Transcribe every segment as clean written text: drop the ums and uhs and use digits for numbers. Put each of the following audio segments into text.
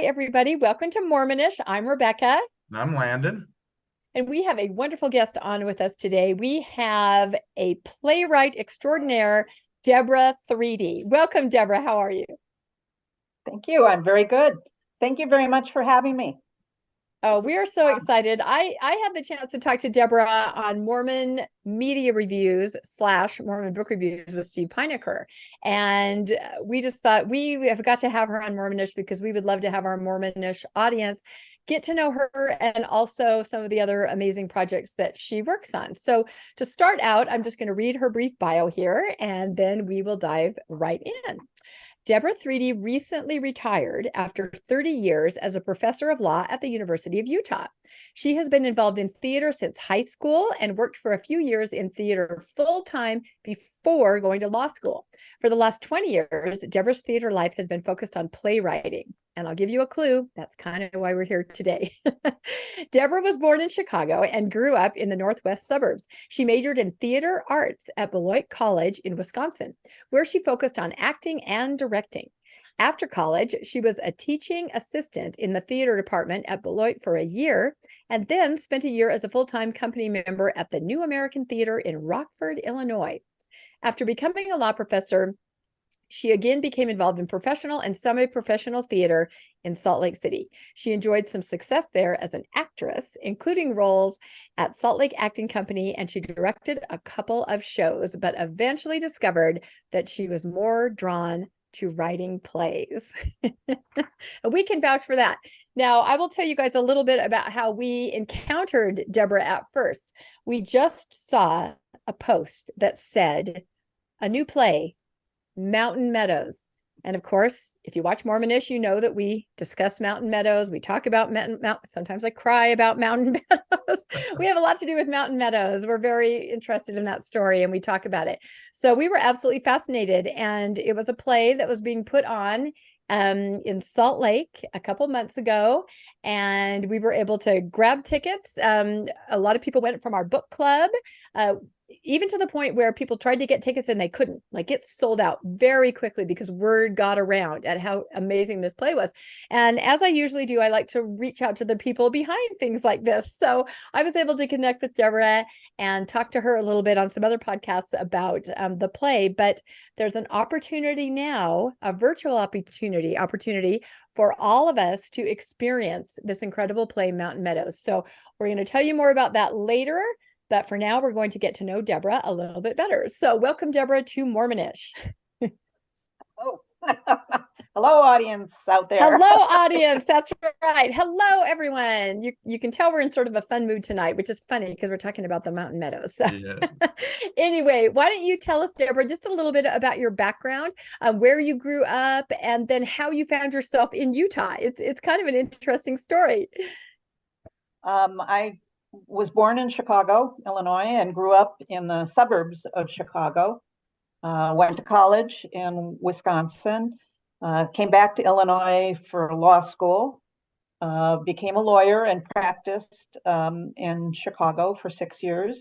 everybody. Welcome to Mormonish. I'm Rebecca. And I'm Landon. And we have a wonderful guest on with us today. We have a playwright extraordinaire, Debora Threedy. Welcome, Deborah. How are you? Thank you. I'm very good. Thank you very much for having me. Oh, we are so excited. I had the chance to talk to Deborah on Mormon media reviews / Mormon book reviews with Steve Pinecker. And we just thought we have got to have her on Mormonish because we would love to have our Mormonish audience get to know her and also some of the other amazing projects that she works on. So to start out, I'm just going to read her brief bio here, and then we will dive right in. Debora Threedy recently retired after 30 years as a professor of law at the University of Utah. She has been involved in theater since high school and worked for a few years in theater full-time before going to law school. For the last 20 years, Debora's theater life has been focused on playwriting. And I'll give you a clue. That's kind of why we're here today. Deborah was born in Chicago and grew up in the northwest suburbs. She majored in theater arts at Beloit College in Wisconsin, where she focused on acting and directing. After college, she was a teaching assistant in the theater department at Beloit for a year, and then spent a year as a full-time company member at the New American Theater in Rockford, Illinois. After becoming a law professor, she again became involved in professional and semi-professional theater in Salt Lake City. She enjoyed some success there as an actress, including roles at Salt Lake Acting Company, and she directed a couple of shows, but eventually discovered that she was more drawn to writing plays. We can vouch for that. Now, I will tell you guys a little bit about how we encountered Deborah at first. We just saw a post that said, a new play, Mountain Meadows. And of course, if you watch Mormonish, you know that we discuss Mountain Meadows. We talk about sometimes I cry about Mountain Meadows. We have a lot to do with Mountain Meadows. We're very interested in that story and we talk about it. So we were absolutely fascinated. And it was a play that was being put on in Salt Lake a couple months ago, and we were able to grab tickets. A lot of people went from our book club, even to the point where people tried to get tickets and they couldn't. Like, it sold out very quickly because word got around at how amazing this play was. And as I usually do, I like to reach out to the people behind things like this. So I was able to connect with Deborah and talk to her a little bit on some other podcasts about the play. But there's an opportunity now, a virtual opportunity for all of us to experience this incredible play, Mountain Meadows. So we're going to tell you more about that later. But for now, we're going to get to know Deborah a little bit better. So welcome, Deborah, to Mormonish. Oh, hello, audience out there. Hello, audience. That's right. Hello, everyone. You can tell we're in sort of a fun mood tonight, which is funny because we're talking about the Mountain Meadows. So yeah. Anyway, why don't you tell us, Deborah, just a little bit about your background, where you grew up, and then how you found yourself in Utah. It's kind of an interesting story. I was born in Chicago, Illinois, and grew up in the suburbs of Chicago. Went to college in Wisconsin, came back to Illinois for law school, became a lawyer and practiced in Chicago for 6 years.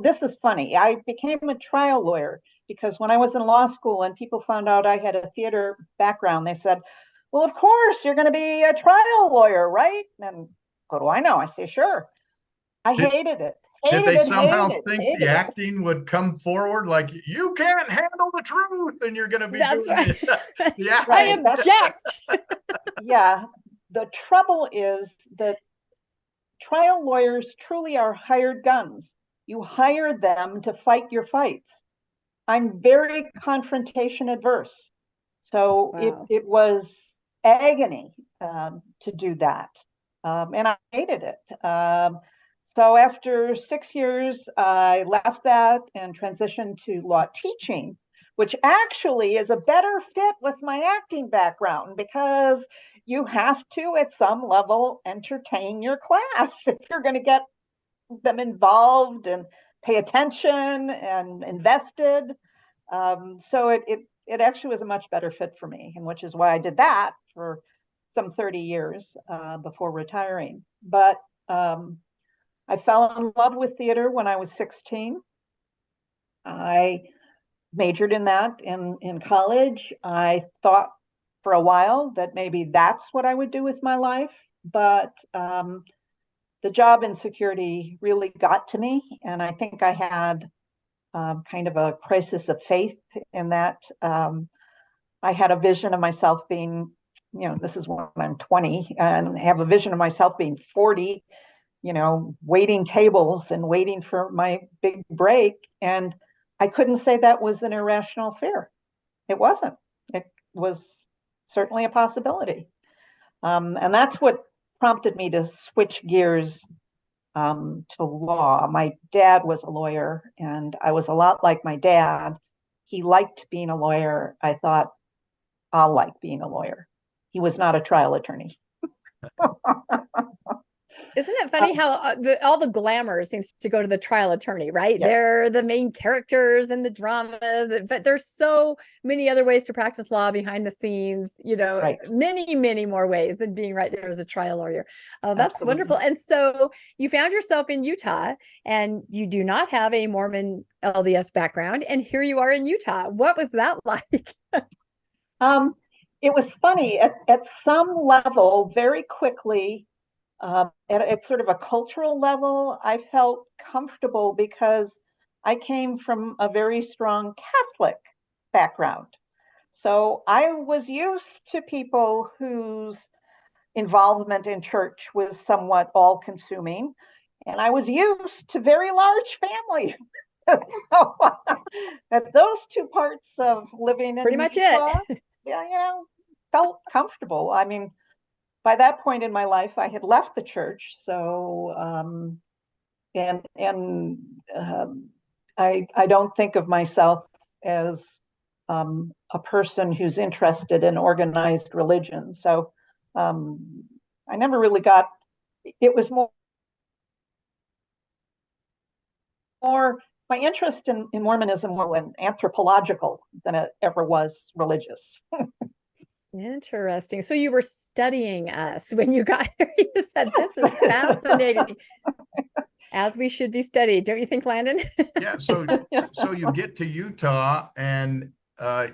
This is funny, I became a trial lawyer because when I was in law school and people found out I had a theater background, they said, well, of course, you're going to be a trial lawyer, right? And what do I know? I say, sure. I hated it. Did they somehow think the acting would come forward? Like, you can't handle the truth and you're going to be That's doing right. Yeah. I object. Yeah. The trouble is that trial lawyers truly are hired guns. You hire them to fight your fights. I'm very confrontation adverse. So Wow. it was agony to do that. And I hated it. So after 6 years, I left that and transitioned to law teaching, which actually is a better fit with my acting background because you have to, at some level, entertain your class if you're going to get them involved and pay attention and invested. So it actually was a much better fit for me, and which is why I did that for some 30 years before retiring. But I fell in love with theater when I was 16. I majored in that in college. I thought for a while that maybe that's what I would do with my life, but the job insecurity really got to me, and I think I had kind of a crisis of faith in that. I had a vision of myself being, this is when I'm 20, and have a vision of myself being 40, waiting tables and waiting for my big break. And I couldn't say that was an irrational fear. It wasn't. It was certainly a possibility. And that's what prompted me to switch gears to law. My dad was a lawyer, and I was a lot like my dad. He liked being a lawyer. I thought, I'll like being a lawyer. He was not a trial attorney. Isn't it funny how all the glamour seems to go to the trial attorney, right? Yes. They're the main characters in the dramas, but there's so many other ways to practice law behind the scenes, Right. many, many more ways than being right there as a trial lawyer. Oh, that's Absolutely. wonderful. And so you found yourself in Utah, and you do not have a Mormon LDS background, and here you are in Utah. What was that like? It was funny. At some level, very quickly, at sort of a cultural level, I felt comfortable because I came from a very strong Catholic background. So I was used to people whose involvement in church was somewhat all-consuming, and I was used to very large families. So that those two parts of living in Pretty much Utah, it. felt comfortable. I mean, by that point in my life, I had left the church, so I don't think of myself as a person who's interested in organized religion. So I never really got. It was more my interest in Mormonism was anthropological than it ever was religious. Interesting. So you were studying us when you got here. You said, this is fascinating. As we should be studied. Don't you think, Landon? Yeah. So you get to Utah, and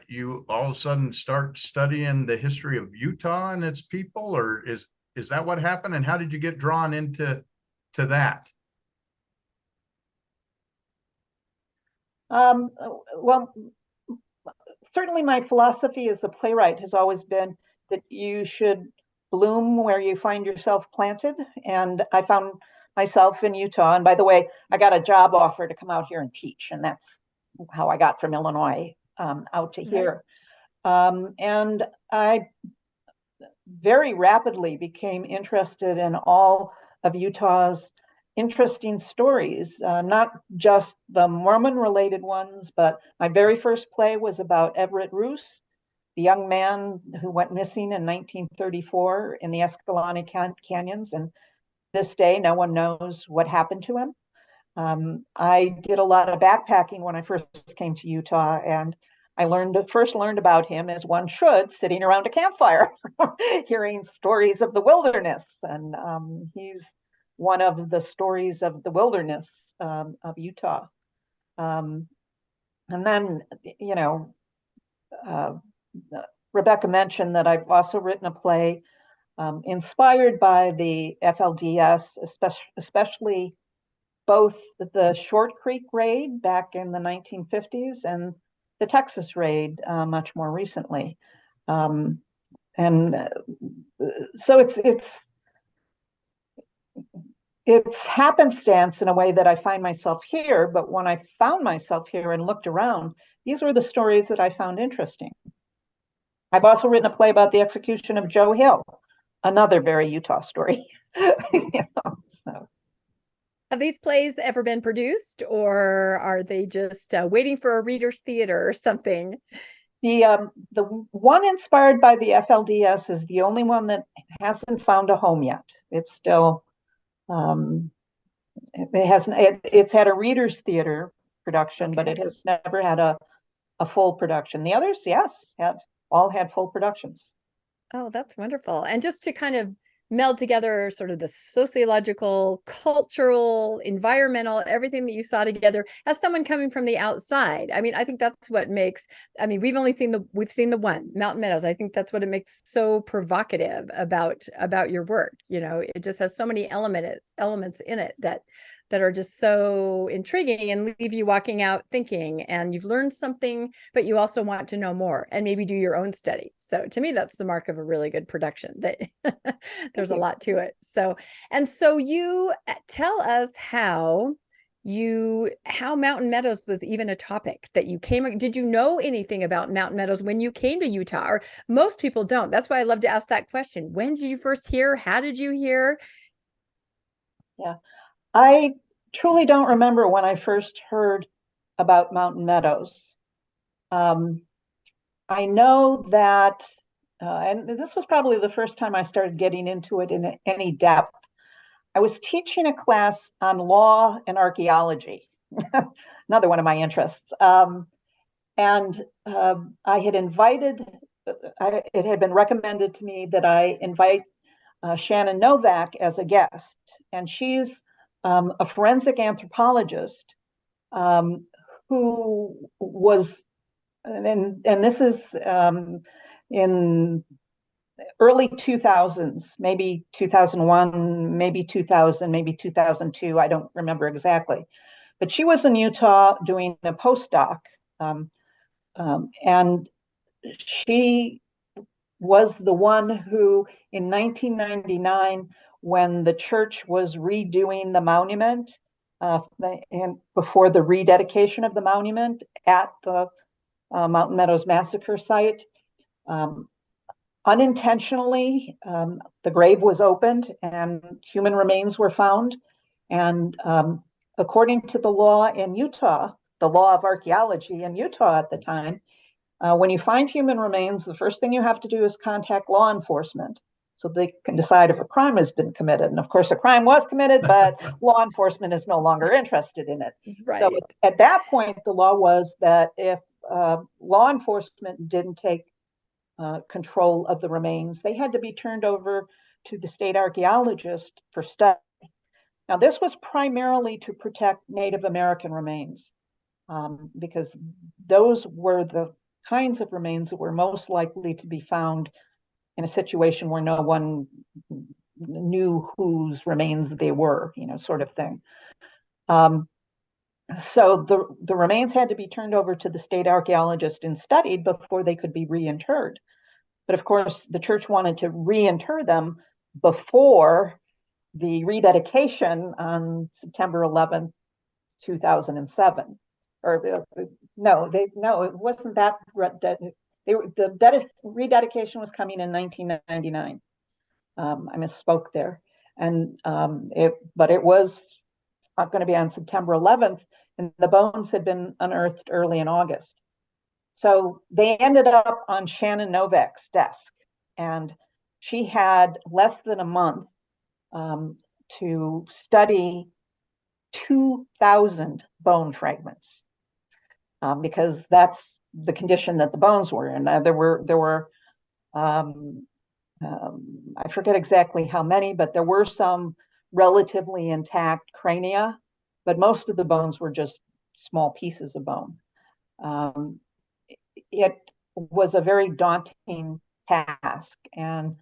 you all of a sudden start studying the history of Utah and its people, or is that what happened? And how did you get drawn into that? Well, certainly my philosophy as a playwright has always been that you should bloom where you find yourself planted. And I found myself in Utah. And by the way, I got a job offer to come out here and teach. And that's how I got from Illinois out to here. And I very rapidly became interested in all of Utah's interesting stories, not just the Mormon-related ones, but my very first play was about Everett Roos, the young man who went missing in 1934 in the Escalante Canyons, and this day no one knows what happened to him. I did a lot of backpacking when I first came to Utah, and I first learned about him as one should, sitting around a campfire, hearing stories of the wilderness, and he's one of the stories of the wilderness of Utah. And then, Rebecca mentioned that I've also written a play inspired by the FLDS, especially both the Short Creek raid back in the 1950s and the Texas raid much more recently. So it's happenstance in a way that I find myself here, but when I found myself here and looked around, these were the stories that I found interesting. I've also written a play about the execution of Joe Hill, another very Utah story. So. Have these plays ever been produced, or are they just waiting for a reader's theater or something? The one inspired by the FLDS is the only one that hasn't found a home yet. It's still it's had a reader's theater production, but it has never had a full production. The others, yes, have all had full productions. Oh, that's wonderful. And just to kind of meld together sort of the sociological, cultural, environmental, everything that you saw together as someone coming from the outside. I mean, I think that's what makes, I mean, we've seen the one, Mountain Meadows. I think that's what it makes so provocative about your work. You know, it just has so many elements in it that are just so intriguing and leave you walking out thinking, and you've learned something, but you also want to know more and maybe do your own study. So to me, that's the mark of a really good production, that there's a lot to it. So you tell us how Mountain Meadows was even a topic that you came. Did you know anything about Mountain Meadows when you came to Utah? Or most people don't. That's why I love to ask that question. When did you first hear? How did you hear? Yeah. I truly don't remember when I first heard about Mountain Meadows. I know that, and this was probably the first time I started getting into it in any depth. I was teaching a class on law and archaeology, another one of my interests. And I had invited, it had been recommended to me that I invite Shannon Novak as a guest. And she's a forensic anthropologist who was, and this is in early 2000s, maybe 2001, maybe 2000, maybe 2002. I don't remember exactly. But she was in Utah doing a postdoc. And she was the one who, in 1999, when the church was redoing the monument, and before the rededication of the monument at the Mountain Meadows Massacre site, unintentionally, the grave was opened and human remains were found. And according to the law in Utah, the law of archaeology in Utah at the time, when you find human remains, the first thing you have to do is contact law enforcement so they can decide if a crime has been committed. And of course, a crime was committed, but law enforcement is no longer interested in it. Right. So at that point, the law was that if law enforcement didn't take control of the remains, they had to be turned over to the state archaeologist for study. Now, this was primarily to protect Native American remains, because those were the kinds of remains that were most likely to be found in a situation where no one knew whose remains they were, sort of thing. So the remains had to be turned over to the state archaeologist and studied before they could be reinterred. But of course, the church wanted to reinter them before the rededication on September 11th, 2007. Or no, it wasn't that. The rededication was coming in 1999. I misspoke there, and but it was not going to be on September 11th, and the bones had been unearthed early in August. So they ended up on Shannon Novak's desk, and she had less than a month to study 2,000 bone fragments, because that's the condition that the bones were in. There were I forget exactly how many, but there were some relatively intact crania, but most of the bones were just small pieces of bone. It was a very daunting task, and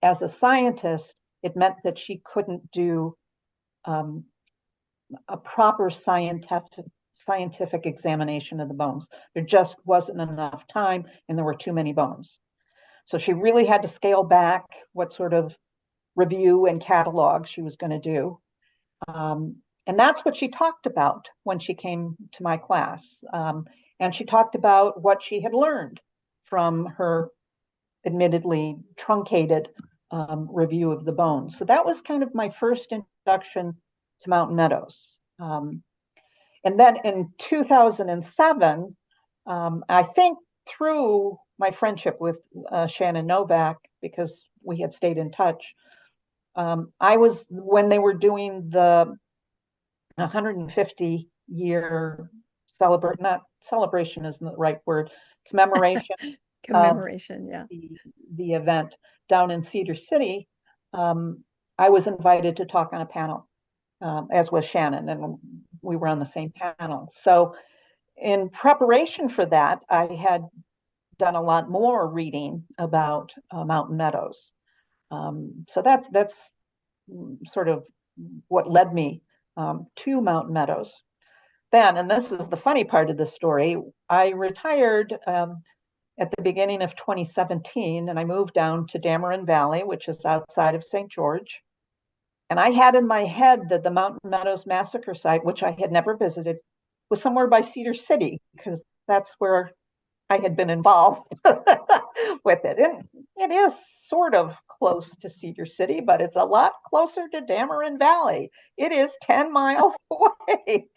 as a scientist, it meant that she couldn't do a proper scientific examination of the bones. There just wasn't enough time, and there were too many bones. So she really had to scale back what sort of review and catalog she was going to do. And that's what she talked about when she came to my class. And she talked about what she had learned from her admittedly truncated review of the bones. So that was kind of my first introduction to Mountain Meadows. And then in 2007, I think through my friendship with Shannon Novak, because we had stayed in touch, I was, when they were doing the 150-year celebration isn't the right word, commemoration. Commemoration, yeah. The event down in Cedar City, I was invited to talk on a panel, as was Shannon, and we were on the same panel. So in preparation for that, I had done a lot more reading about Mountain Meadows. So that's sort of what led me to Mountain Meadows. Then, and this is the funny part of the story, I retired at the beginning of 2017, and I moved down to Dameron Valley, which is outside of St. George. And I had in my head that the Mountain Meadows Massacre site, which I had never visited, was somewhere by Cedar City, because that's where I had been involved with it. And it is sort of close to Cedar City, but it's a lot closer to Dameron Valley. It is 10 miles away.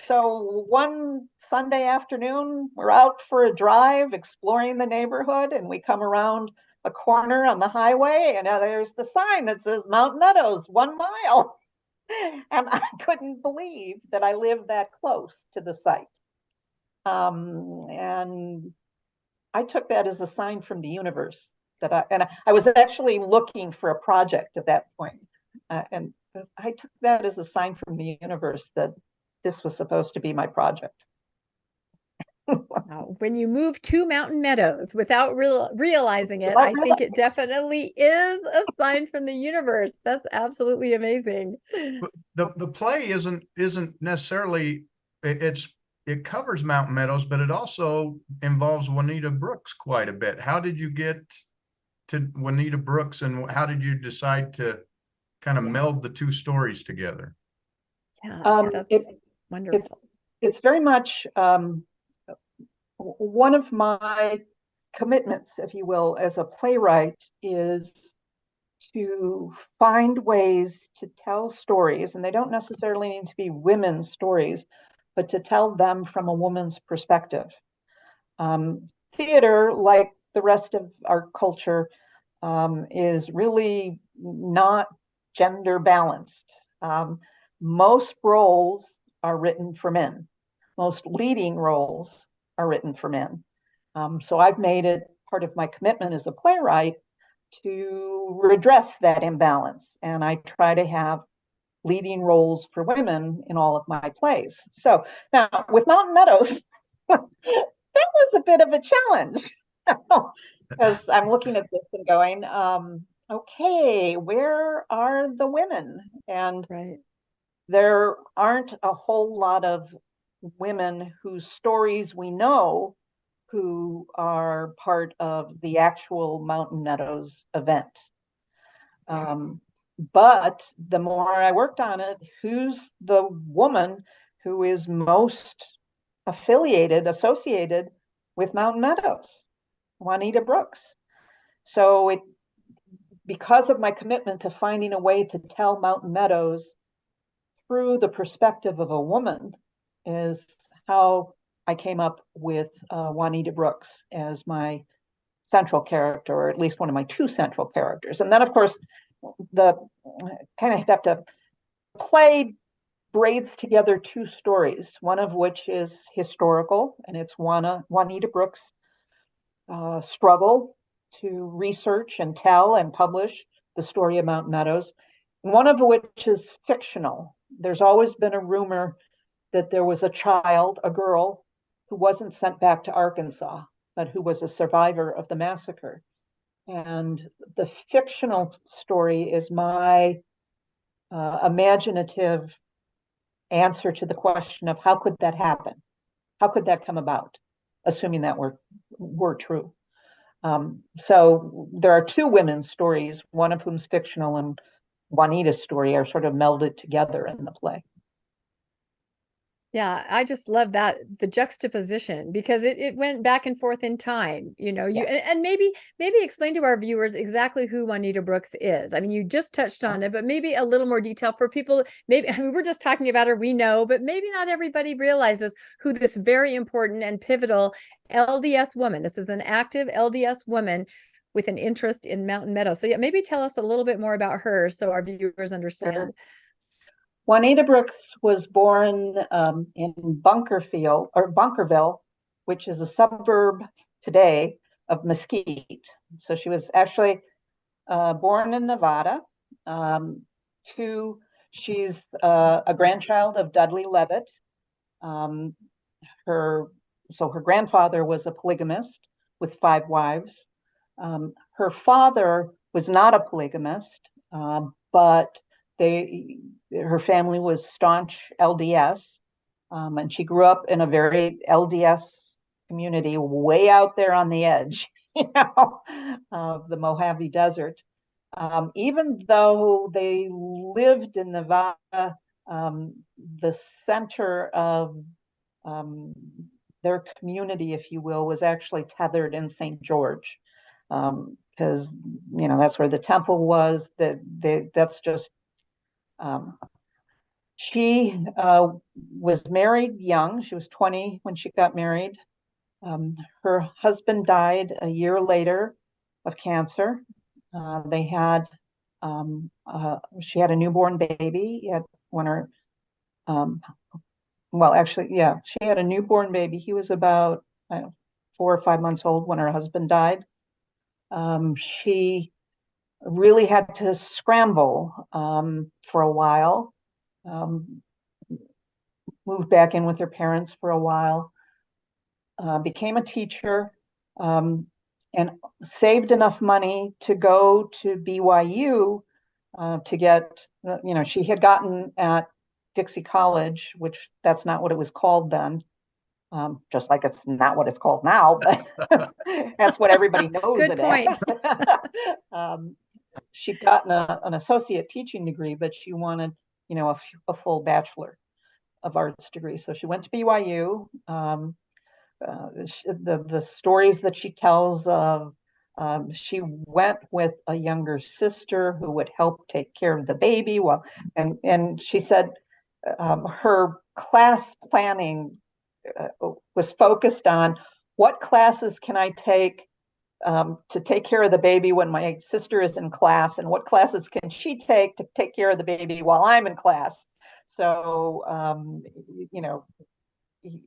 So one Sunday afternoon, we're out for a drive exploring the neighborhood, and we come around a corner on the highway, and there's the sign that says Mountain Meadows, 1 mile. And I couldn't believe that I lived that close to the site. And I took that as a sign from the universe that I was actually looking for a project at that point. And I took that as a sign from the universe that this was supposed to be my project. Wow. When you move to Mountain Meadows without realizing it, I think it definitely is a sign from the universe. That's absolutely amazing. The play isn't necessarily, it covers Mountain Meadows, but it also involves Juanita Brooks quite a bit. How did you get to Juanita Brooks, and how did you decide to kind of meld the two stories together? Yeah, that's wonderful. It's very much one of my commitments, if you will, as a playwright is to find ways to tell stories, and they don't necessarily need to be women's stories, but to tell them from a woman's perspective. Theater, like the rest of our culture, is really not gender balanced. Most roles are written for men. Most leading roles are written for men. So I've made it part of my commitment as a playwright to redress that imbalance. And I try to have leading roles for women in all of my plays. So now with Mountain Meadows, that was a bit of a challenge because I'm looking at this and going, okay, where are the women? And there aren't a whole lot of women whose stories we know who are part of the actual Mountain Meadows event. But the more I worked on it, who's the woman who is most associated with Mountain Meadows? Juanita Brooks. So because of my commitment to finding a way to tell Mountain Meadows through the perspective of a woman is how I came up with Juanita Brooks as my central character, or at least one of my two central characters. And then, of course, the kind of have to play braids together two stories, one of which is historical, and it's Juanita Brooks' struggle to research and tell and publish the story of Mountain Meadows, and one of which is fictional. There's always been a rumor that there was a girl, who wasn't sent back to Arkansas, but who was a survivor of the massacre. And the fictional story is my imaginative answer to the question of how could that happen? How could that come about, assuming that were true? So there are two women's stories, one of whom's fictional, and Juanita's story are sort of melded together in the play. Yeah, I just love that, the juxtaposition, because it went back and forth in time, and maybe explain to our viewers exactly who Juanita Brooks is. I mean, you just touched on it, but maybe a little more detail for people. Maybe, I mean, we're just talking about her, we know, but maybe not everybody realizes who this very important and pivotal LDS woman. This is an active LDS woman with an interest in Mountain Meadows. So yeah, maybe tell us a little bit more about her so our viewers understand. Sure. Juanita Brooks was born in Bunkerville, which is a suburb today of Mesquite. So she was actually born in Nevada, Two, she's a grandchild of Dudley Levitt. Her grandfather was a polygamist with 5 wives. Her father was not a polygamist, but her family was staunch LDS, and she grew up in a very LDS community way out there on the edge, of the Mojave Desert. Even though they lived in Nevada, the center of their community, if you will, was actually tethered in St. George, because that's where the temple was. That's just. She was married young. She was 20 when she got married. Her husband died a year later of cancer. She had a newborn baby she had a newborn baby. He was about 4 or 5 months old when her husband died. She really had to scramble for a while. Moved back in with her parents for a while, became a teacher, and saved enough money to go to BYU to get, she had gotten at Dixie College, which that's not what it was called then, just like it's not what it's called now, but that's what everybody knows. Good point. She got an associate teaching degree, but she wanted, a full Bachelor of Arts degree. So she went to BYU. The stories that she tells of, she went with a younger sister who would help take care of the baby. And she said her class planning was focused on what classes can I take to take care of the baby when my sister is in class, and what classes can she take to take care of the baby while I'm in class. So,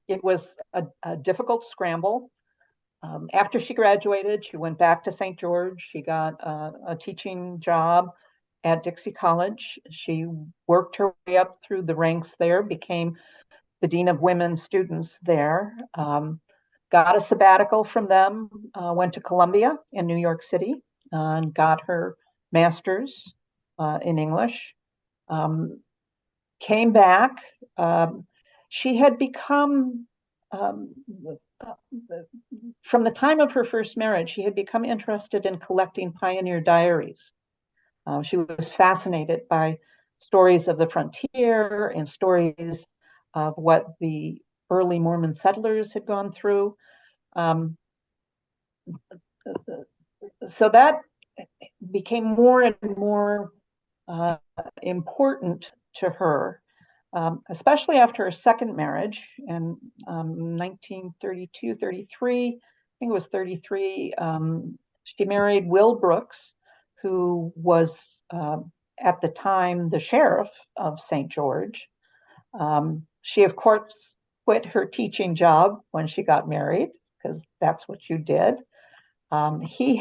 it was a difficult scramble. After she graduated, she went back to St. George. She got a teaching job at Dixie College. She worked her way up through the ranks there, became the Dean of Women Students there. Got a sabbatical from them, went to Columbia in New York City, and got her master's in English. Came back. She had become, from the time of her first marriage, she had become interested in collecting pioneer diaries. She was fascinated by stories of the frontier and stories of what the early Mormon settlers had gone through. So that became more and more important to her, especially after her second marriage in 1932, 33. I think it was 33. She married Will Brooks, who was at the time the sheriff of St. George. She, of course, quit her teaching job when she got married, because that's what you did. He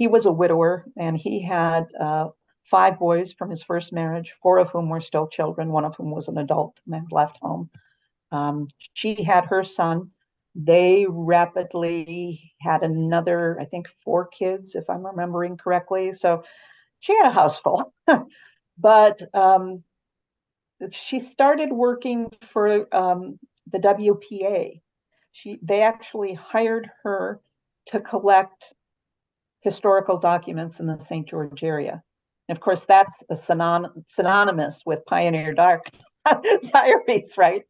was a widower, and he had 5 boys from his first marriage, 4 of whom were still children. 1 of whom was an adult and had left home. She had her son. They rapidly had another, I think, 4 kids, if I'm remembering correctly. So she had a house full. But she started working for the WPA. They actually hired her to collect historical documents in the St. George area. And of course, that's a synonymous with pioneer diaries, right?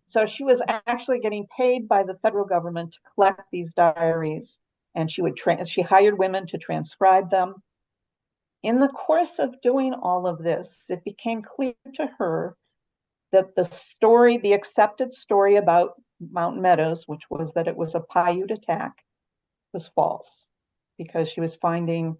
So she was actually getting paid by the federal government to collect these diaries, and she hired women to transcribe them. In the course of doing all of this, it became clear to her that the accepted story about Mountain Meadows, which was that it was a Paiute attack, was false, because she was finding,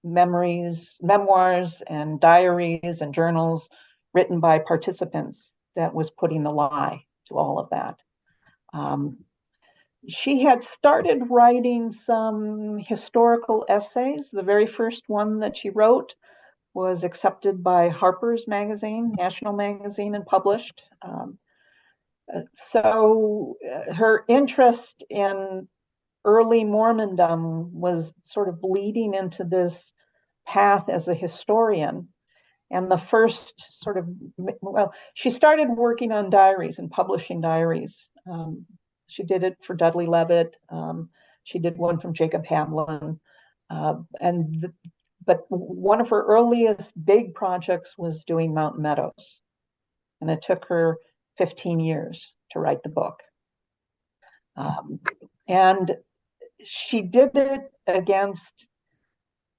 memoirs and diaries and journals written by participants that was putting the lie to all of that. she had started writing some historical essays. The very first one that she wrote was accepted by Harper's Magazine, national magazine, and published. So her interest in early Mormondom was sort of bleeding into this path as a historian. And the first sort of, well, she started working on diaries and publishing diaries. She did it for Dudley Levitt. She did one from Jacob Hamlin. But one of her earliest big projects was doing Mountain Meadows. And it took her 15 years to write the book. And she did it against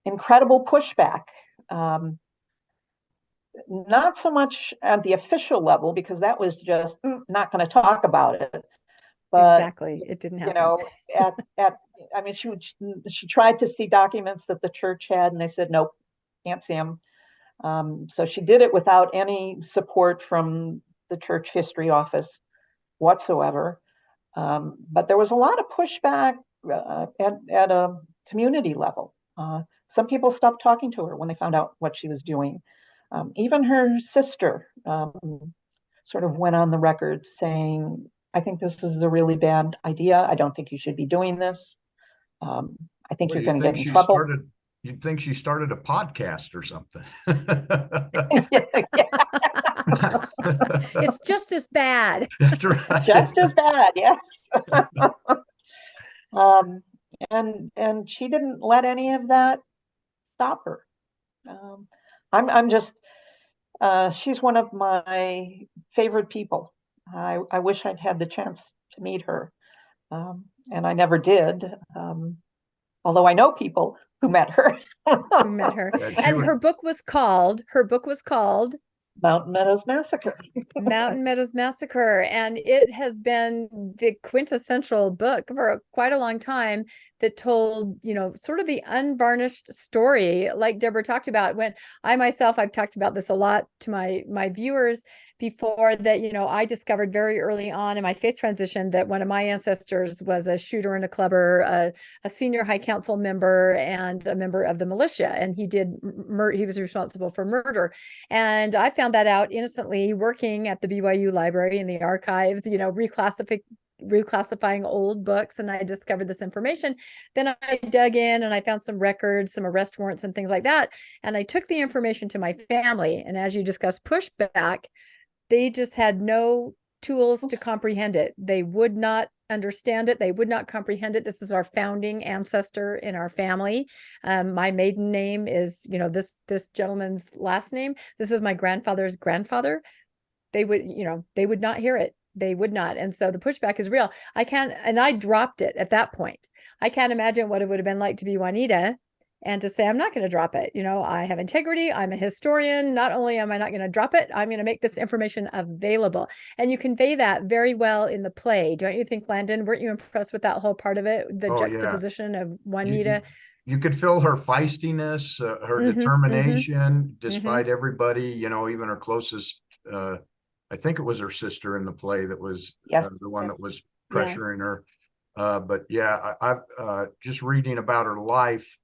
incredible pushback. Not so much at the official level, because that was just not going to talk about it. But, exactly, it didn't happen. You know, I mean, she tried to see documents that the church had, and they said, nope, can't see them. So she did it without any support from the church history office whatsoever. But there was a lot of pushback at a community level. Some people stopped talking to her when they found out what she was doing. Even her sister sort of went on the record saying, I think this is a really bad idea. I don't think you should be doing this. I think you're going to get in trouble. You'd think she started a podcast or something. It's just as bad. That's right. Just as bad, yes. And she didn't let any of that stop her. I'm just, she's one of my favorite people. I wish I'd had the chance to meet her, and I never did. Although I know people who met her. Who met her. And her book was called Mountain Meadows Massacre. Mountain Meadows Massacre. And it has been the quintessential book for quite a long time that told, you know, sort of the unvarnished story, like Deborah talked about. When I've talked about this a lot to my viewers before, that, you know, I discovered very early on in my faith transition that one of my ancestors was a shooter and a clubber, a senior high council member, and a member of the militia. And he was responsible for murder. And I found that out innocently working at the BYU library in the archives, you know, reclassifying old books, and I discovered this information. Then I dug in and I found some records, some arrest warrants and things like that. And I took the information to my family. And as you discussed pushback, they just had no tools to comprehend it. They would not understand it. They would not comprehend it. This is our founding ancestor in our family. My maiden name is, you know, this gentleman's last name. This is my grandfather's grandfather. They would not hear it. They would not. And so the pushback is real. I dropped it at that point. I can't imagine what it would have been like to be Juanita and to say, I'm not going to drop it. You know, I have integrity. I'm a historian. Not only am I not going to drop it, I'm going to make this information available. And you convey that very well in the play. Don't you think, Landon? Weren't you impressed with that whole part of it? The juxtaposition of Juanita. You could feel her feistiness, her determination, despite everybody, you know, even her closest, I think it was her sister in the play that was the one that was pressuring her. But yeah, I've just reading about her life,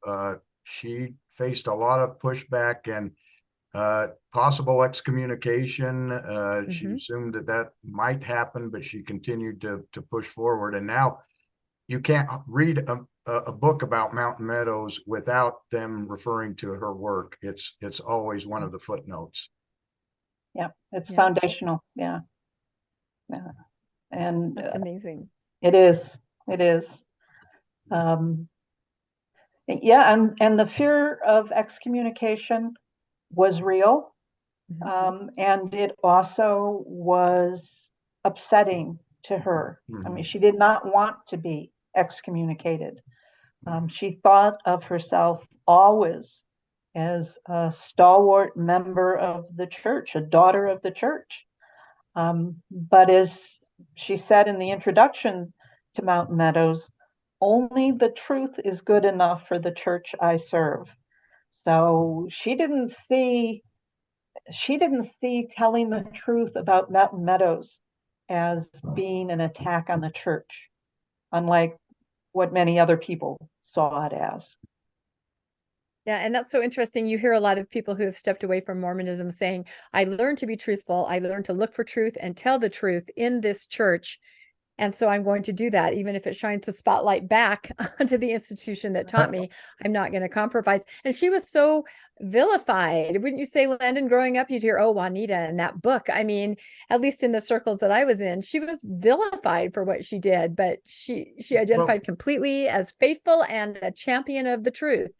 she faced a lot of pushback and possible excommunication. She assumed that might happen, but she continued to push forward. And now you can't read a book about Mountain Meadows without them referring to her work. It's always one of the footnotes. Yeah, it's foundational. Yeah. And that's amazing. It is. And the fear of excommunication was real. And it also was upsetting to her. I mean, she did not want to be excommunicated. She thought of herself always as a stalwart member of the church, a daughter of the church. But as she said in the introduction to Mountain Meadows, only the truth is good enough for the church I serve. So she didn't see telling the truth about Mountain Meadows as being an attack on the church. unlike what many other people saw it as. Yeah, and that's so interesting. You hear a lot of people who have stepped away from Mormonism saying, I learned to be truthful. I learned to look for truth and tell the truth in this church. And so I'm going to do that, even if it shines the spotlight back onto the institution that taught me. I'm not going to compromise. And she was so vilified. Wouldn't you say, Landon, growing up, you'd hear, oh, Juanita in that book. I mean, at least in the circles that I was in, she was vilified for what she did, but she identified completely as faithful and a champion of the truth.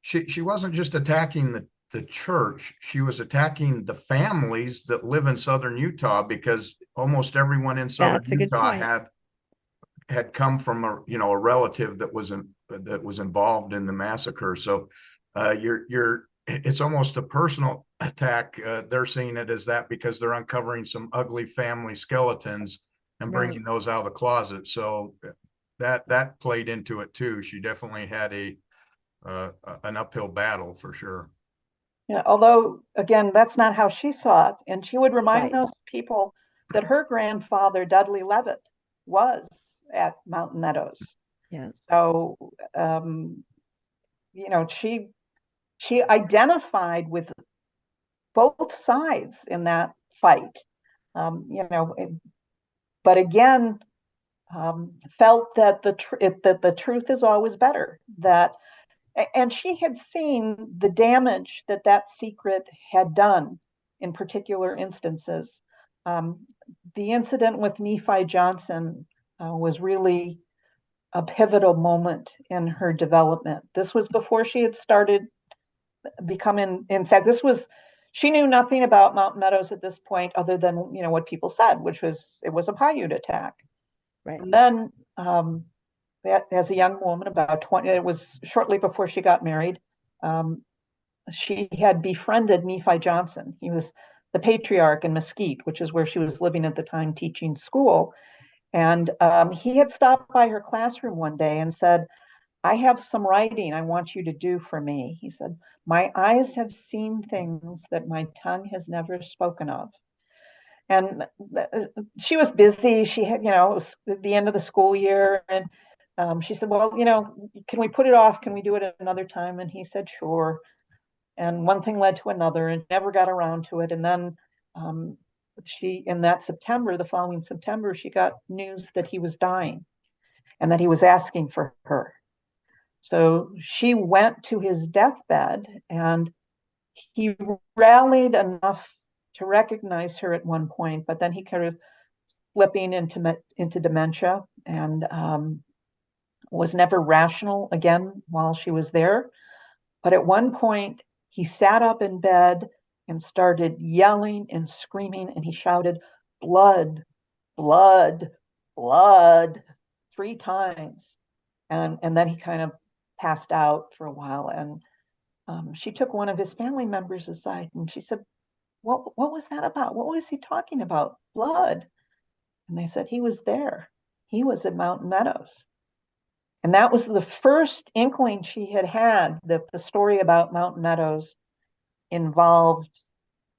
She wasn't just attacking the church, she was attacking the families that live in southern Utah, because almost everyone in southern Utah had come from a relative that was involved in the massacre. So it's almost a personal attack. They're seeing it as that because they're uncovering some ugly family skeletons and bringing those out of the closet. So that played into it too. She definitely had an uphill battle for sure. Yeah, although again, that's not how she saw it. And she would remind those people that her grandfather, Dudley Levitt, was at Mountain Meadows. Yeah. So she identified with both sides in that fight. But again, felt that the truth is always better. And she had seen the damage that secret had done in particular instances. The incident with Nephi Johnson was really a pivotal moment in her development. This was before she had started becoming, in fact, she knew nothing about Mountain Meadows at this point other than, what people said, which was, it was a Paiute attack. Right. And then, as a young woman, about 20, it was shortly before she got married, she had befriended Nephi Johnson. He was the patriarch in Mesquite, which is where she was living at the time, teaching school. And he had stopped by her classroom one day and said, I have some writing I want you to do for me. He said, my eyes have seen things that my tongue has never spoken of. And she was busy. She had, it was the end of the school year. And she said, well, can we put it off? Can we do it at another time? And he said, sure. And one thing led to another and never got around to it. And then the following September, she got news that he was dying and that he was asking for her. So she went to his deathbed, and he rallied enough to recognize her at one point, but then he kind of slipping into dementia and was never rational again while she was there. But at one point, he sat up in bed and started yelling and screaming, and he shouted, blood, blood, blood, 3 times. And then he kind of passed out for a while. And she took one of his family members aside and she said, what was that about? What was he talking about? Blood. And they said, he was there. He was at Mountain Meadows. And that was the first inkling she had that the story about Mountain Meadows involved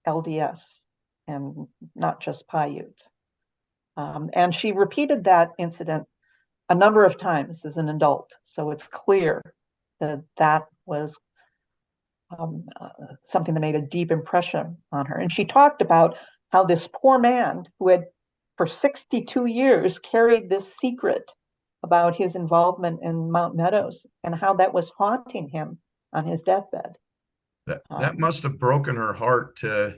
LDS and not just Paiute. And she repeated that incident a number of times as an adult. So it's clear that was something that made a deep impression on her. And she talked about how this poor man who had for 62 years carried this secret about his involvement in Mountain Meadows and how that was haunting him on his deathbed. That must have broken her heart to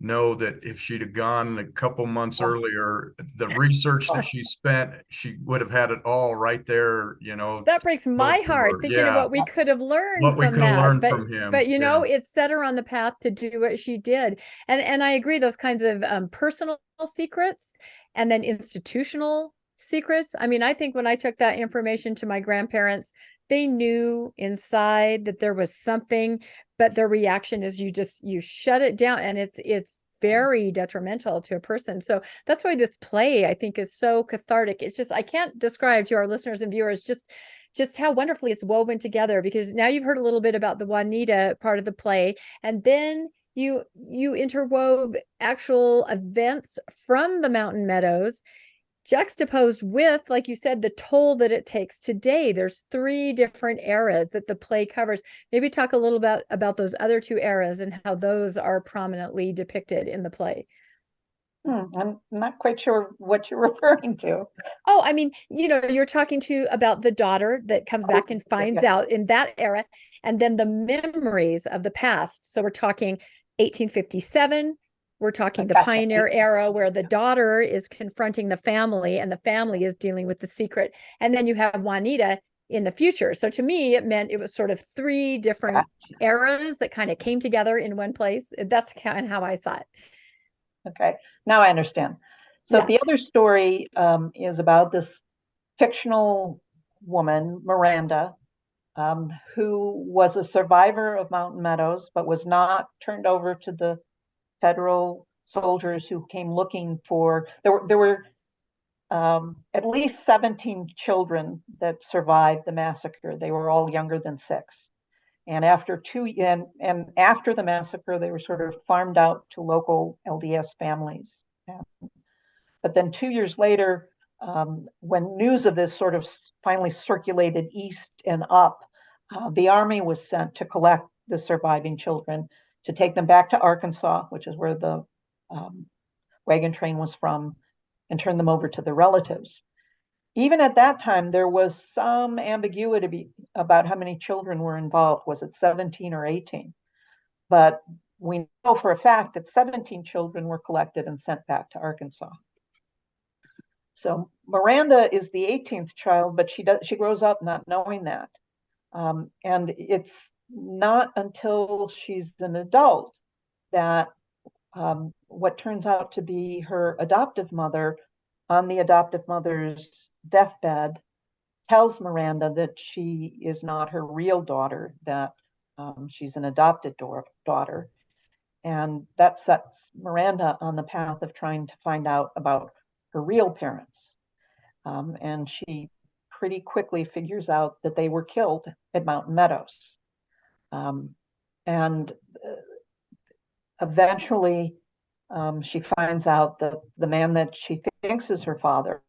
know that if she'd have gone a couple months earlier, the research that she spent, she would have had it all right there, That breaks my heart, thinking of what we could have learned from him. But it set her on the path to do what she did. And I agree, those kinds of personal secrets and then institutional secrets. I mean, I think when I took that information to my grandparents, they knew inside that there was something, but their reaction is you shut it down, and it's very detrimental to a person. So that's why this play, I think, is so cathartic. It's just, I can't describe to our listeners and viewers just how wonderfully it's woven together, because now you've heard a little bit about the Juanita part of the play, and then you interwove actual events from the Mountain Meadows juxtaposed with, like you said, the toll that it takes today. There's 3 different eras that the play covers. Maybe talk a little bit about those other 2 eras and how those are prominently depicted in the play. I'm not quite sure what you're referring to. Oh, I mean, you're talking about the daughter that comes back and finds out in that era, and then the memories of the past. So we're talking 1857. We're talking the pioneer era, where the daughter is confronting the family and the family is dealing with the secret. And then you have Juanita in the future. So to me, it meant it was sort of 3 different eras that kind of came together in one place. That's kind of how I saw it. Okay, now I understand. So the other story is about this fictional woman, Miranda, who was a survivor of Mountain Meadows, but was not turned over to the federal soldiers who came looking for. There were at least 17 children that survived the massacre. They were all younger than 6. And after the massacre, they were sort of farmed out to local LDS families. But then 2 years later, when news of this sort of finally circulated east and up, the army was sent to collect the surviving children, to take them back to Arkansas, which is where the wagon train was from, and turn them over to the relatives. Even at that time, there was some ambiguity about how many children were involved. Was it 17 or 18? But we know for a fact that 17 children were collected and sent back to Arkansas. So Miranda is the 18th child, but she grows up not knowing that. And it's not until she's an adult that what turns out to be her adoptive mother, on the adoptive mother's deathbed, tells Miranda that she is not her real daughter, that she's an adopted daughter. And that sets Miranda on the path of trying to find out about her real parents. And she pretty quickly figures out that they were killed at Mountain Meadows. And eventually, she finds out that the man that she thinks is her father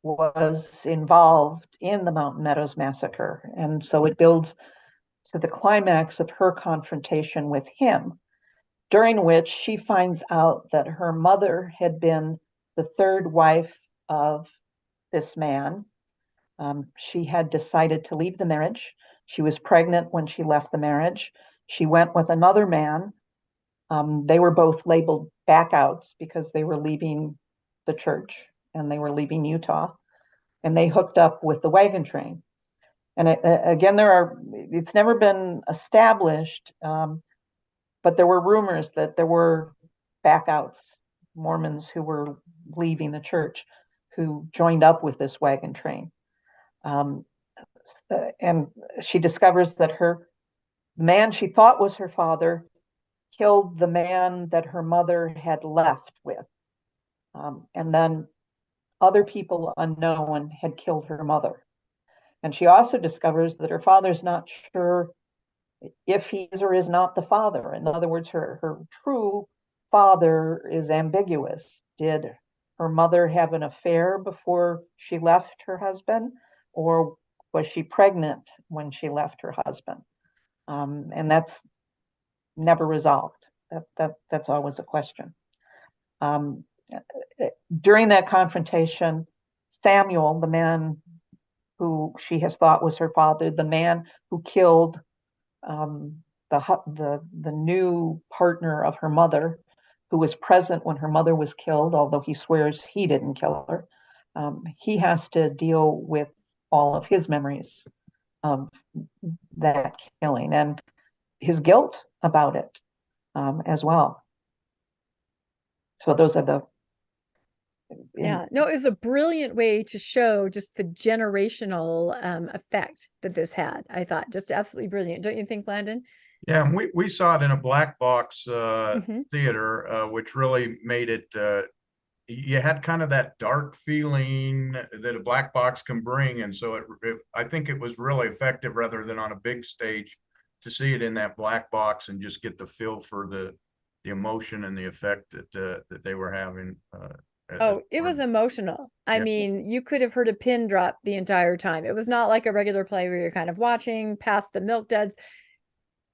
was involved in the Mountain Meadows Massacre. And so it builds to the climax of her confrontation with him, during which she finds out that her mother had been the 3rd wife of this man. She had decided to leave the marriage. She was pregnant when she left the marriage. She went with another man. They were both labeled backouts because they were leaving the church and they were leaving Utah, and they hooked up with the wagon train. And again, it's never been established, but there were rumors that there were backouts, Mormons who were leaving the church, who joined up with this wagon train. And she discovers that the man she thought was her father killed the man that her mother had left with. And then other people unknown had killed her mother. And she also discovers that her father's not sure if he is or is not the father. In other words, her true father is ambiguous. Did her mother have an affair before she left her husband, or was she pregnant when she left her husband? And that's never resolved. That's always a question. During that confrontation, Samuel, the man who she has thought was her father, the man who killed the new partner of her mother, who was present when her mother was killed, although he swears he didn't kill her, he has to deal with all of his memories of that killing and his guilt about it as well. So those are it was a brilliant way to show just the generational effect that this had. I thought just absolutely brilliant. Don't you think, Landon? Yeah, we saw it in a black box theater, which really made it, you had kind of that dark feeling that a black box can bring. And so I think it was really effective, rather than on a big stage, to see it in that black box and just get the feel for the the emotion and the effect that they were having. Oh, it was emotional. I mean, you could have heard a pin drop the entire time. It was not like a regular play where you're kind of watching past the milk duds.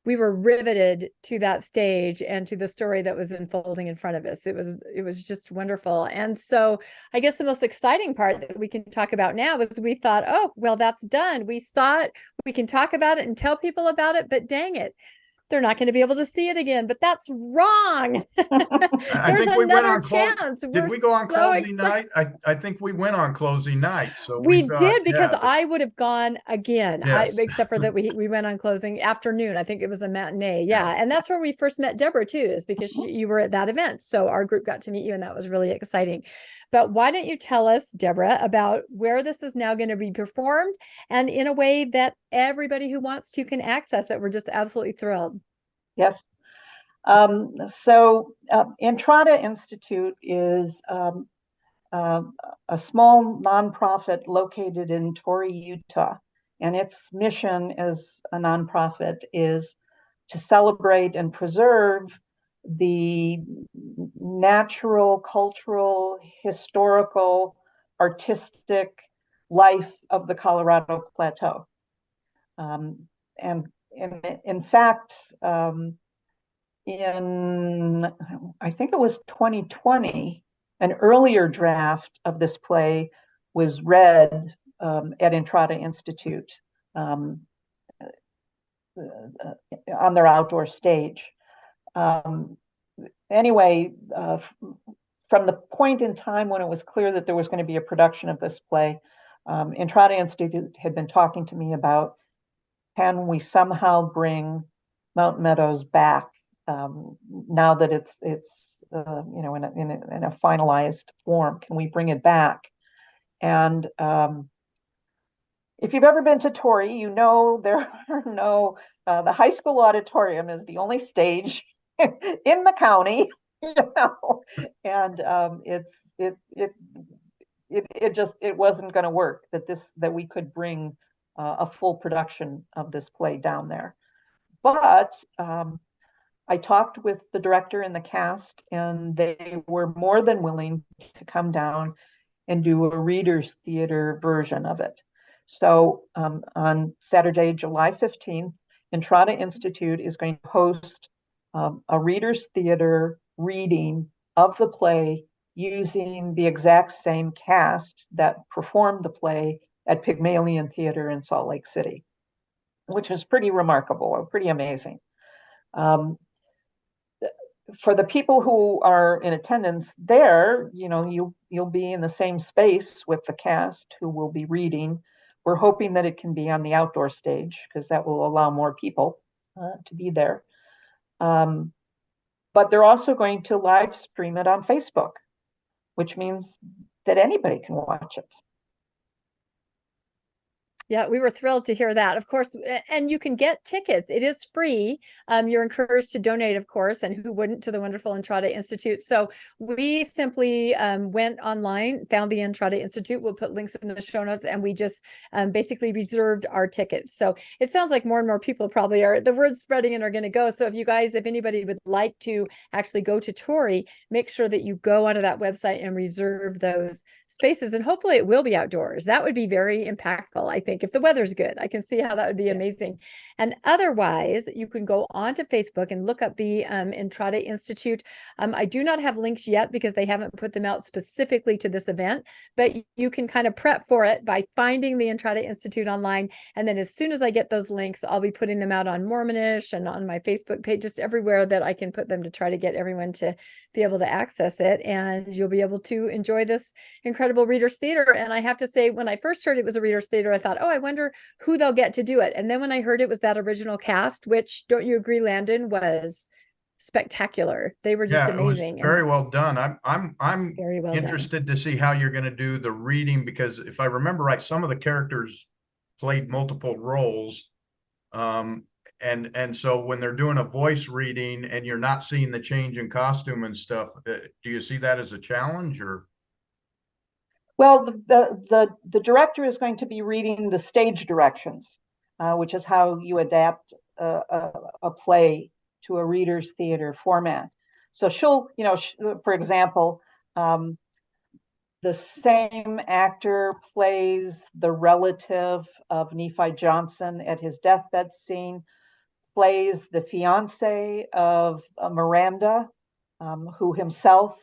We were riveted to that stage and to the story that was unfolding in front of us. It was just wonderful. And so I guess the most exciting part that we can talk about now is we thought, oh, well, that's done. We saw it. We can talk about it and tell people about it, but dang it, they're not going to be able to see it again. But that's wrong. I There's think we went another on chance. Did we go on closing night? I think we went on closing night. So we did, because I would have gone again. Yes. Except for that we went on closing afternoon. I think it was a matinee. Yeah. And that's where we first met Deborah too, is because you were at that event. So our group got to meet you, and that was really exciting. But why don't you tell us, Deborah, about where this is now going to be performed, and in a way that everybody who wants to can access it? We're just absolutely thrilled. Yes. So Entrada Institute is a small nonprofit located in Torrey, Utah. And its mission as a nonprofit is to celebrate and preserve the natural, cultural, historical, artistic life of the Colorado Plateau. And in fact, in, I think it was 2020, an earlier draft of this play was read at Entrada Institute on their outdoor stage. Anyway, from the point in time when it was clear that there was going to be a production of this play, Entrada Institute had been talking to me about, can we somehow bring Mountain Meadows back now that it's you know, in a finalized form? Can we bring it back? And if you've ever been to Torrey, you know there are no the high school auditorium is the only stage in the county, you know, and it wasn't going to work that we could bring a full production of this play down there. But I talked with the director and the cast, and they were more than willing to come down and do a readers theater version of it. So on Saturday, July 15th, Entrada Institute is going to host a readers theater reading of the play using the exact same cast that performed the play at Pygmalion Theater in Salt Lake City, which is pretty remarkable or pretty amazing. For the people who are in attendance there, you know, you'll be in the same space with the cast who will be reading. We're hoping that it can be on the outdoor stage because that will allow more people to be there. But they're also going to live stream it on Facebook, which means that anybody can watch it. Yeah, we were thrilled to hear that, of course. And you can get tickets. It is free. You're encouraged to donate, of course, and who wouldn't, to the wonderful Entrada Institute. So we simply went online, found the Entrada Institute. We'll put links in the show notes, and we just basically reserved our tickets. So it sounds like more and more people probably are, the word's spreading and are going to go. So if anybody would like to actually go to Torrey, make sure that you go onto that website and reserve those spaces. And hopefully it will be outdoors. That would be very impactful, I think. If the weather's good, I can see how that would be amazing. And otherwise, you can go onto Facebook and look up the Entrada Institute. I do not have links yet because they haven't put them out specifically to this event, but you can kind of prep for it by finding the Entrada Institute online. And then as soon as I get those links, I'll be putting them out on Mormonish and on my Facebook page, just everywhere that I can put them to try to get everyone to be able to access it. And you'll be able to enjoy this incredible readers theater. And I have to say, when I first heard it was a readers theater, I thought, oh, I wonder who they'll get to do it. And then when I heard it was that original cast, which, don't you agree, Landon, was spectacular. They were just amazing. It was very well done. I'm very well interested to see how you're going to do the reading, because if I remember right, some of the characters played multiple roles. And so when they're doing a voice reading and you're not seeing the change in costume and stuff, do you see that as a challenge? Or? Well, the director is going to be reading the stage directions, which is how you adapt a play to a readers theater format. So she'll, for example, the same actor plays the relative of Nephi Johnson at his deathbed scene, plays the fiance of Miranda, who himself,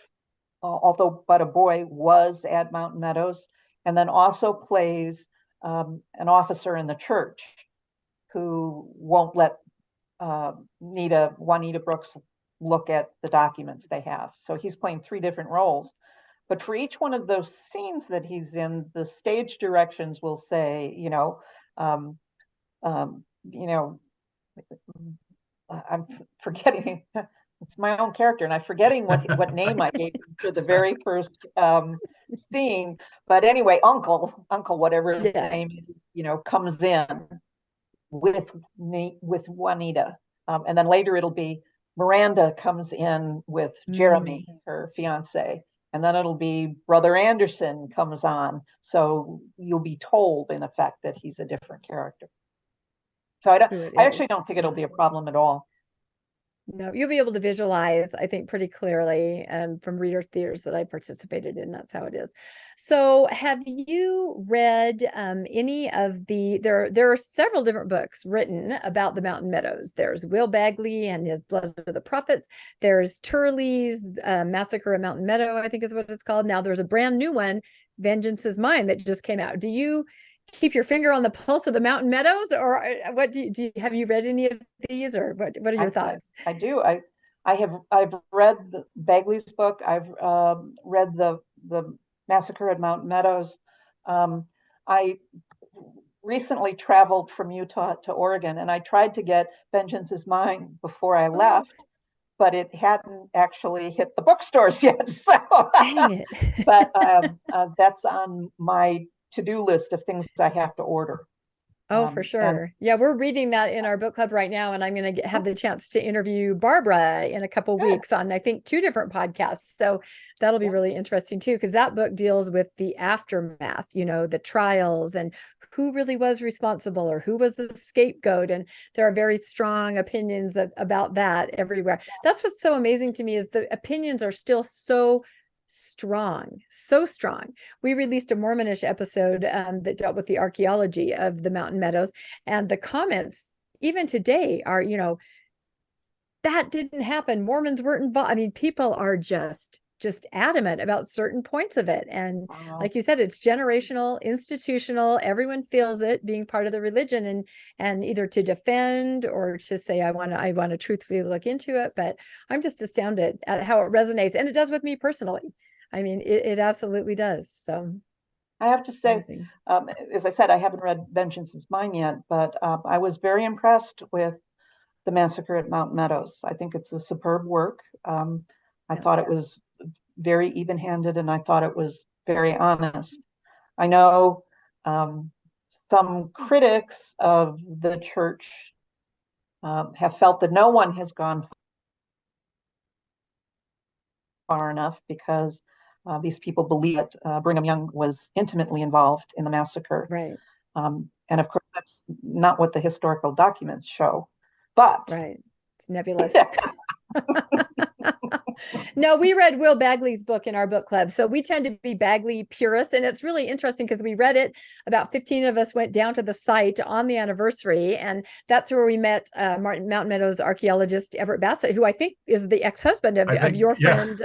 although but a boy, was at Mountain Meadows, and then also plays an officer in the church who won't let Juanita Brooks look at the documents they have. So he's playing 3 different roles. But for each one of those scenes that he's in, the stage directions will say, I'm forgetting. It's my own character, and I'm forgetting what name I gave him for the very first scene. But anyway, Uncle, whatever his name is, comes in with Juanita, and then later it'll be Miranda comes in with Jeremy, her fiance. And then it'll be Brother Anderson comes on. So you'll be told, in effect, that he's a different character. So I actually don't think it'll be a problem at all. No, you'll be able to visualize, I think, pretty clearly from reader theaters that I participated in. That's how it is. So have you read any of there are several different books written about the Mountain Meadows. There's Will Bagley and his Blood of the Prophets. There's Turley's Massacre at Mountain Meadow, I think is what it's called. Now there's a brand new one, Vengeance is Mine, that just came out. Do you keep your finger on the pulse of the Mountain Meadows, or what have you read any of these, or what are your thoughts? I do. I've read Bagley's book. I've read the Massacre at Mountain Meadows. I recently traveled from Utah to Oregon, and I tried to get Vengeance is Mine before I left, but it hadn't actually hit the bookstores yet. So, dang it. But that's on my to-do list of things I have to order. Oh, for sure. Yeah, we're reading that in our book club right now, and I'm going to have the chance to interview Barbara in a couple of weeks on, I think, 2 different podcasts. So that'll be really interesting too, because that book deals with the aftermath, the trials and who really was responsible or who was the scapegoat. And there are very strong opinions about that everywhere. That's what's so amazing to me, is the opinions are still so strong. We released a Mormonish episode that dealt with the archaeology of the Mountain Meadows, and the comments even today are, that didn't happen. Mormons weren't involved. I mean, people are just adamant about certain points of it. And like you said, it's generational, institutional. Everyone feels it being part of the religion, and either to defend or to say, I want to truthfully look into it. But I'm just astounded at how it resonates. And it does with me personally. I mean, it absolutely does. So I have to say, as I said, I haven't read Vengeance is Mine yet, but I was very impressed with the Massacre at Mountain Meadows. I think it's a superb work. I thought it was very even-handed, and I thought it was very honest. I know some critics of the church have felt that no one has gone far enough because these people believe that Brigham Young was intimately involved in the massacre. Right. And of course, that's not what the historical documents show. But right, it's nebulous. No, we read Will Bagley's book in our book club. So we tend to be Bagley purists. And it's really interesting because we read it. About 15 of us went down to the site on the anniversary. And that's where we met Mountain Meadows archaeologist Everett Bassett, who I think is the ex-husband of your friend,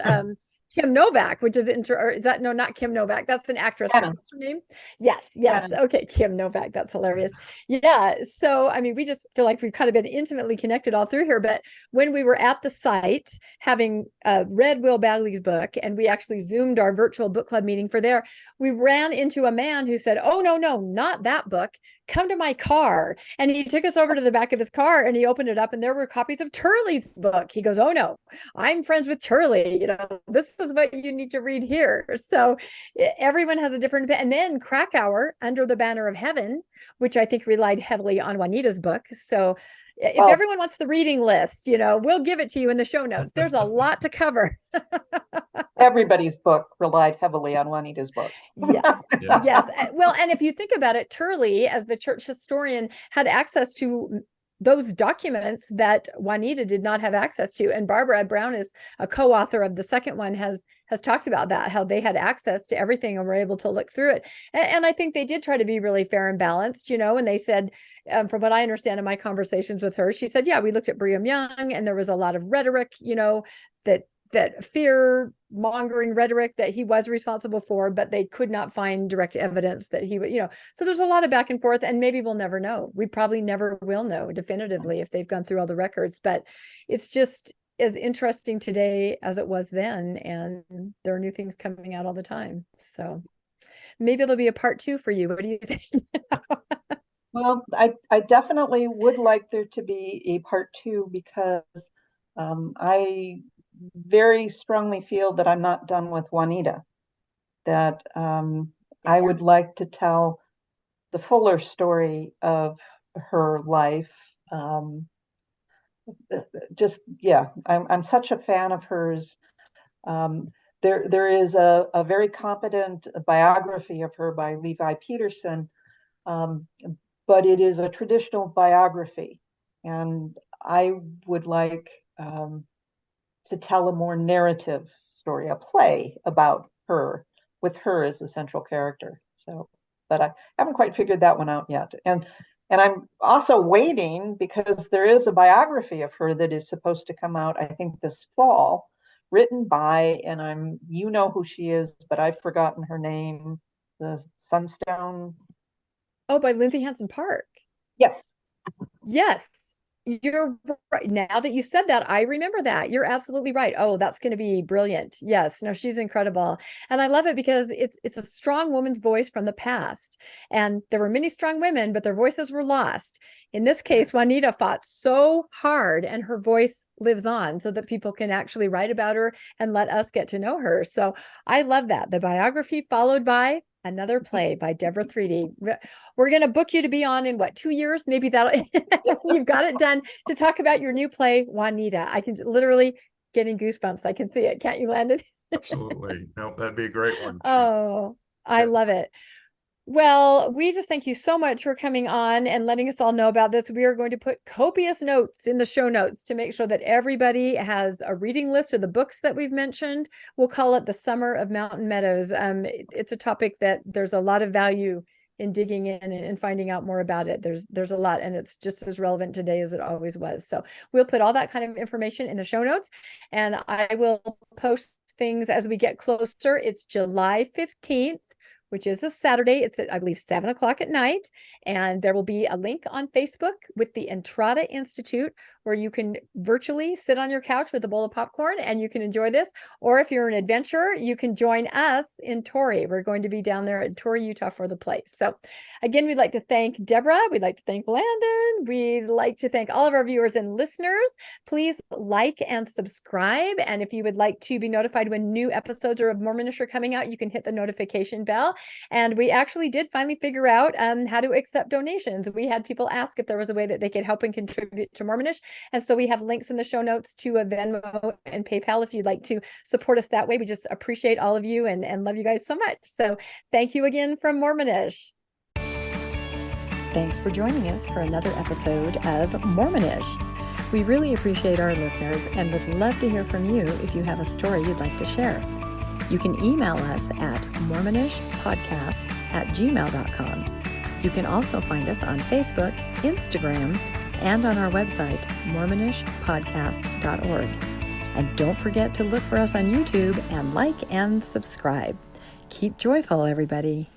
Kim Novak, which is not Kim Novak. That's an actress. What's her name? Yes. Okay, Kim Novak. That's hilarious. Yeah. So, I mean, we just feel like we've kind of been intimately connected all through here. But when we were at the site, having read Will Bagley's book, and we actually Zoomed our virtual book club meeting for there, we ran into a man who said, "Oh, no, not that book. Come to my car." And he took us over to the back of his car, and he opened it up, and there were copies of Turley's book. He goes, "Oh no, I'm friends with Turley. This is what you need to read here." So everyone has a different, and then Krakauer, Under the Banner of Heaven, which I think relied heavily on Juanita's book. So if everyone wants the reading list, we'll give it to you in the show notes. There's a lot to cover. Everybody's book relied heavily on Juanita's book. Yes. Well, and if you think about it, Turley, as the church historian, had access to those documents that Juanita did not have access to. And Barbara Brown is a co-author of the second one, has talked about that, how they had access to everything and were able to look through it. And I think they did try to be really fair and balanced, and they said, from what I understand in my conversations with her, she said, yeah, we looked at Brigham Young and there was a lot of rhetoric, that fear mongering rhetoric that he was responsible for, but they could not find direct evidence that he would, so there's a lot of back and forth, and maybe we'll never know. We probably never will know definitively if they've gone through all the records, but it's just as interesting today as it was then. And there are new things coming out all the time. So maybe there'll be a part 2 for you. What do you think? Well, I definitely would like there to be a part 2 because I very strongly feel that I'm not done with Juanita, that I would like to tell the fuller story of her life. I'm such a fan of hers. There is a very competent biography of her by Levi Peterson, but it is a traditional biography, and I would like to tell a more narrative story, a play about her, with her as the central character. So, but I haven't quite figured that one out yet. And I'm also waiting because there is a biography of her that is supposed to come out, I think, this fall, written by, and you know who she is, but I've forgotten her name, the Sunstone. Oh, by Lindsay Hansen Park. Yes. Yes. You're right. Now that you said that, I remember that. You're absolutely right. Oh, that's going to be brilliant. Yes. No, she's incredible. And I love it because it's a strong woman's voice from the past. And there were many strong women, but their voices were lost. In this case, Juanita fought so hard and her voice lives on so that people can actually write about her and let us get to know her. So I love that. The biography followed by another play by Debora Threedy. We're going to book you to be on in 2 years? Maybe that'll, you've got it done, to talk about your new play, Juanita. I can literally getting goosebumps. I can see it. Can't you, Landon? Absolutely. No, that'd be a great one. Oh, I love it. Well, we just thank you so much for coming on and letting us all know about this. We are going to put copious notes in the show notes to make sure that everybody has a reading list of the books that we've mentioned. We'll call it the Summer of Mountain Meadows. It's a topic that there's a lot of value in digging in and finding out more about it. There's a lot, and it's just as relevant today as it always was. So we'll put all that kind of information in the show notes, and I will post things as we get closer. It's July 15th. Which is a Saturday. It's at, I believe, 7:00 at night. And there will be a link on Facebook with the Entrada Institute where you can virtually sit on your couch with a bowl of popcorn and you can enjoy this. Or if you're an adventurer, you can join us in Torrey. We're going to be down there in Torrey, Utah for the play. So again, we'd like to thank Deborah. We'd like to thank Landon. We'd like to thank all of our viewers and listeners. Please like and subscribe. And if you would like to be notified when new episodes of Mormonish are coming out, you can hit the notification bell. And we actually did finally figure out how to accept donations. We had people ask if there was a way that they could help and contribute to Mormonish. And so we have links in the show notes to a Venmo and PayPal if you'd like to support us that way. We just appreciate all of you and love you guys so much. So thank you again from Mormonish. Thanks for joining us for another episode of Mormonish. We really appreciate our listeners and would love to hear from you if you have a story you'd like to share. You can email us at mormonishpodcast@gmail.com. You can also find us on Facebook, Instagram, and on our website, mormonishpodcast.org. And don't forget to look for us on YouTube and like and subscribe. Keep joyful, everybody.